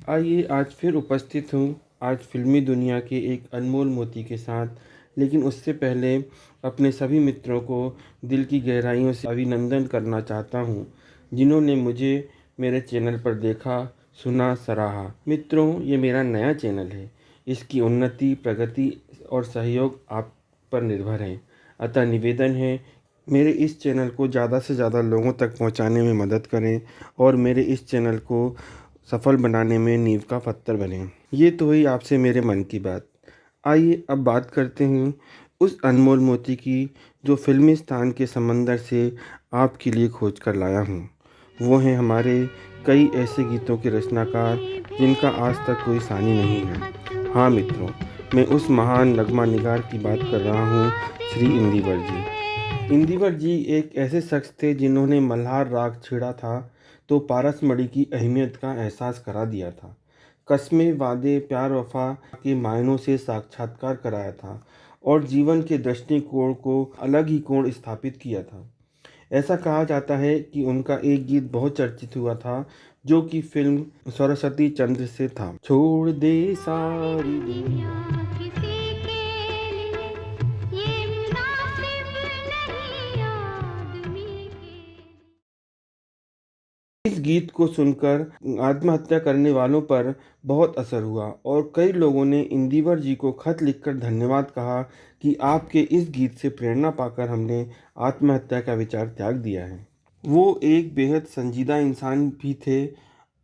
आइए आज फिर उपस्थित हूँ आज फ़िल्मी दुनिया के एक अनमोल मोती के साथ। लेकिन उससे पहले अपने सभी मित्रों को दिल की गहराइयों से अभिनंदन करना चाहता हूँ, जिन्होंने मुझे मेरे चैनल पर देखा, सुना, सराहा। मित्रों, ये मेरा नया चैनल है। इसकी उन्नति, प्रगति और सहयोग आप पर निर्भर है। अतः निवेदन है, मेरे इस चैनल को ज़्यादा से ज़्यादा लोगों तक पहुंचाने में मदद करें और मेरे इस चैनल को सफल बनाने में नींव का पत्थर बने। ये तो हुई आपसे मेरे मन की बात। आइए अब बात करते हैं उस अनमोल मोती की, जो फिल्मी स्थान के समंदर से आपके लिए खोज कर लाया हूँ। वो हैं हमारे कई ऐसे गीतों के रचनाकार जिनका आज तक कोई सानी नहीं है। हाँ मित्रों, मैं उस महान नगमा निगार की बात कर रहा हूँ, श्री इंदिवर जी। इंदिवर जी एक ऐसे शख्स थे जिन्होंने मल्हार राग छेड़ा था तो पारसमणि की अहमियत का एहसास करा दिया था। कस्में, वादे, प्यार वफा के मायनों से साक्षात्कार कराया था और जीवन के दृष्टिकोण को अलग ही कोण स्थापित किया था। ऐसा कहा जाता है कि उनका एक गीत बहुत चर्चित हुआ था, जो कि फिल्म सरस्वती चंद्र से था। छोड़ दे सारी दुनिया। किसी के लिए ये मुनासिब नहीं आदमी के। इस गीत को सुनकर आत्महत्या करने वालों पर बहुत असर हुआ और कई लोगों ने इंदिवर जी को खत लिखकर धन्यवाद कहा कि आपके इस गीत से प्रेरणा पाकर हमने आत्महत्या का विचार त्याग दिया है। वो एक बेहद संजीदा इंसान भी थे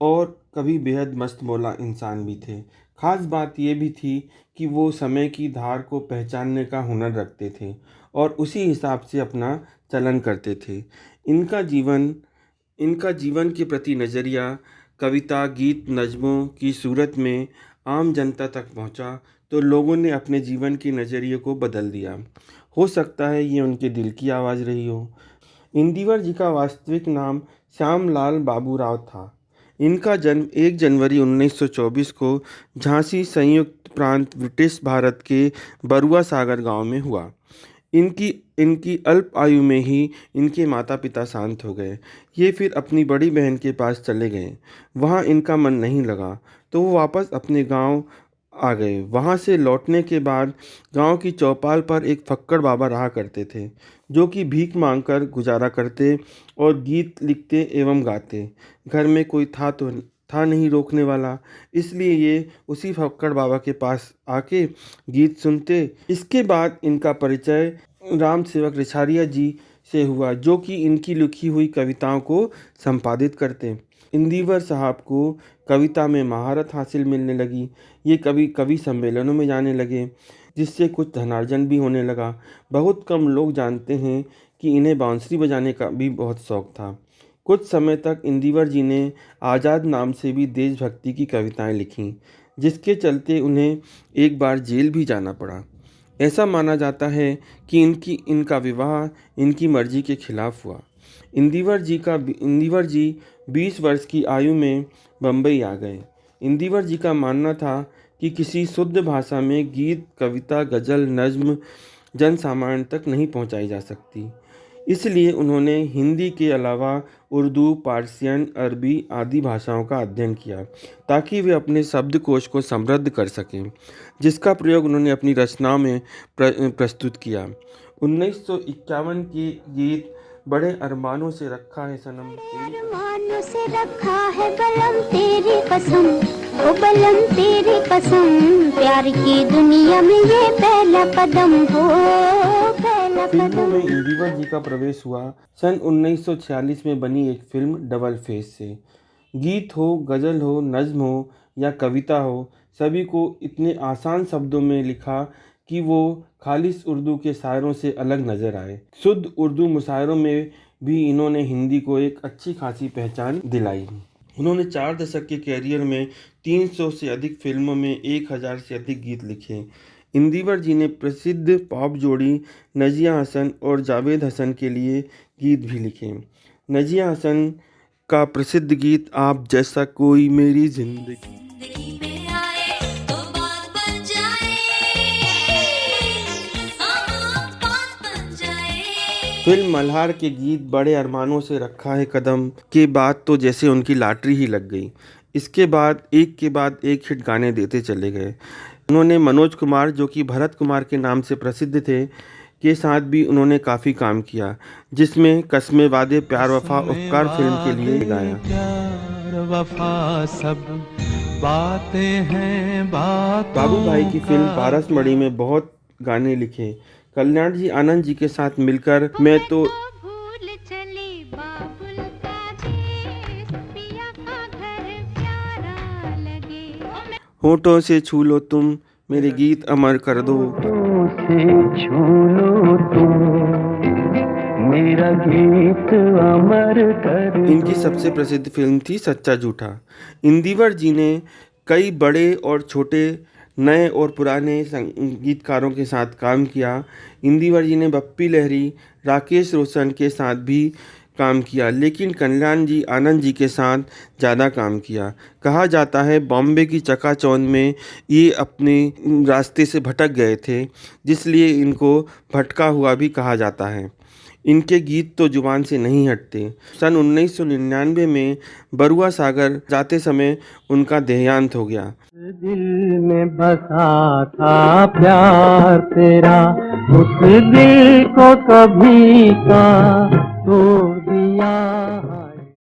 और कभी बेहद मस्तमौला इंसान भी थे। खास बात ये भी थी कि वो समय की धार को पहचानने का हुनर रखते थे और उसी हिसाब से अपना चलन करते थे। इनका जीवन इनका जीवन के प्रति नज़रिया कविता, गीत, नज़्मों की सूरत में आम जनता तक पहुंचा तो लोगों ने अपने जीवन के नज़रिए को बदल दिया। हो सकता है ये उनके दिल की आवाज़ रही हो। इंदिवर जी का वास्तविक नाम श्यामलाल बाबूराव था। इनका जन्म 1 जनवरी 1924 को झांसी संयुक्त प्रांत ब्रिटिश भारत के बरुआ सागर गांव में हुआ। इनकी इनकी अल्प आयु में ही इनके माता पिता शांत हो गए। ये फिर अपनी बड़ी बहन के पास चले गए। वहाँ इनका मन नहीं लगा तो वो वापस अपने गांव आ गए। वहाँ से लौटने के बाद गांव की चौपाल पर एक फक्कड़ बाबा रहा करते थे, जो कि भीख मांगकर गुजारा करते और गीत लिखते एवं गाते। घर में कोई था नहीं रोकने वाला, इसलिए ये उसी फक्कड़ बाबा के पास आके गीत सुनते। इसके बाद इनका परिचय राम सेवक रिछारिया जी से हुआ, जो कि इनकी लिखी हुई कविताओं को संपादित करते। इंदिवर साहब को कविता में महारत हासिल मिलने लगी। ये कभी कवि सम्मेलनों में जाने लगे, जिससे कुछ धनार्जन भी होने लगा। बहुत कम लोग जानते हैं कि इन्हें बांसुरी बजाने का भी बहुत शौक था। कुछ समय तक इंदिवर जी ने आज़ाद नाम से भी देशभक्ति की कविताएं लिखीं, जिसके चलते उन्हें एक बार जेल भी जाना पड़ा। ऐसा माना जाता है कि इनका विवाह इनकी मर्जी के खिलाफ हुआ। इंदिवर जी 20 वर्ष की आयु में बम्बई आ गए। इंदिवर जी का मानना था कि किसी शुद्ध भाषा में गीत, कविता, गज़ल, नज़्म जन सामान्य तक नहीं पहुंचाई जा सकती। इसलिए उन्होंने हिंदी के अलावा उर्दू, पार्सियन, अरबी आदि भाषाओं का अध्ययन किया, ताकि वे अपने शब्दकोश को समृद्ध कर सकें, जिसका प्रयोग उन्होंने अपनी रचनाओं में प्रस्तुत किया। 1951 के गीत बड़े अरमानों से रखा है सनम तेरी अरमानों से रखा है बलम तेरी कसम, ओ बलम तेरी कसम, प्यार की दुनिया में ये पहला कदम हो, पहला फिल्मों में कदम। इंदिवर जी का प्रवेश हुआ सन 1946 में बनी एक फिल्म डबल फेस से। गीत हो, गज़ल हो, नज़्म हो या कविता हो, सभी को इतने आसान शब्दों में लिखा कि वो खालिस उर्दू के शायरों से अलग नज़र आए। शुद्ध उर्दू मुशायरों में भी इन्होंने हिंदी को एक अच्छी खासी पहचान दिलाई। उन्होंने 4 दशक के कैरियर में 300 से अधिक फिल्मों में 1000 से अधिक गीत लिखे। इंदिवर जी ने प्रसिद्ध पॉप जोड़ी नज़िया हसन और जावेद हसन के लिए गीत भी लिखे। नज़िया हसन का प्रसिद्ध गीत आप जैसा कोई मेरी जिंदगी जिंदगी में आए तो बात बन जाए, हाँ बात बन जाए। फिल्म मल्हार के गीत बड़े अरमानों से रखा है कदम के बाद तो जैसे उनकी लॉटरी ही लग गई। इसके बाद एक हिट गाने देते चले गए। उन्होंने मनोज कुमार, जो कि भरत कुमार के नाम से प्रसिद्ध थे, के साथ भी उन्होंने काफ़ी काम किया, जिसमें कस्मे वादे प्यार वफा उपकार फिल्म के लिए गाया। प्यार वफा सब बातें हैं बातों बाबू भाई की फिल्म पारसमढ़ी में बहुत गाने लिखे। कल्याण जी आनंद जी के साथ मिलकर मैं तो भूल चली बाबुल का देश, पिया का घर प्यारा लगे। होठों से छू लो तुम, मेरे गीत अमर कर दो। से छू लो तुम, मेरा गीत अमर कर दो। इनकी सबसे प्रसिद्ध फिल्म थी सच्चा झूठा। इंदिवर जी ने कई बड़े और छोटे, नए और पुराने संगीतकारों के साथ काम किया। इंदिवर जी ने बप्पी लहरी, राकेश रोशन के साथ भी काम किया, लेकिन कल्याण जी आनंद जी के साथ ज़्यादा काम किया। कहा जाता है बॉम्बे की चकाचौंध में ये अपने रास्ते से भटक गए थे, जिसलिए इनको भटका हुआ भी कहा जाता है। इनके गीत तो जुबान से नहीं हटते। सन 1999 में बरुआ सागर जाते समय उनका देहांत हो गया। दिल में बसा था प्यार तेरा, उस दिल को कभी का तोड़ दिया।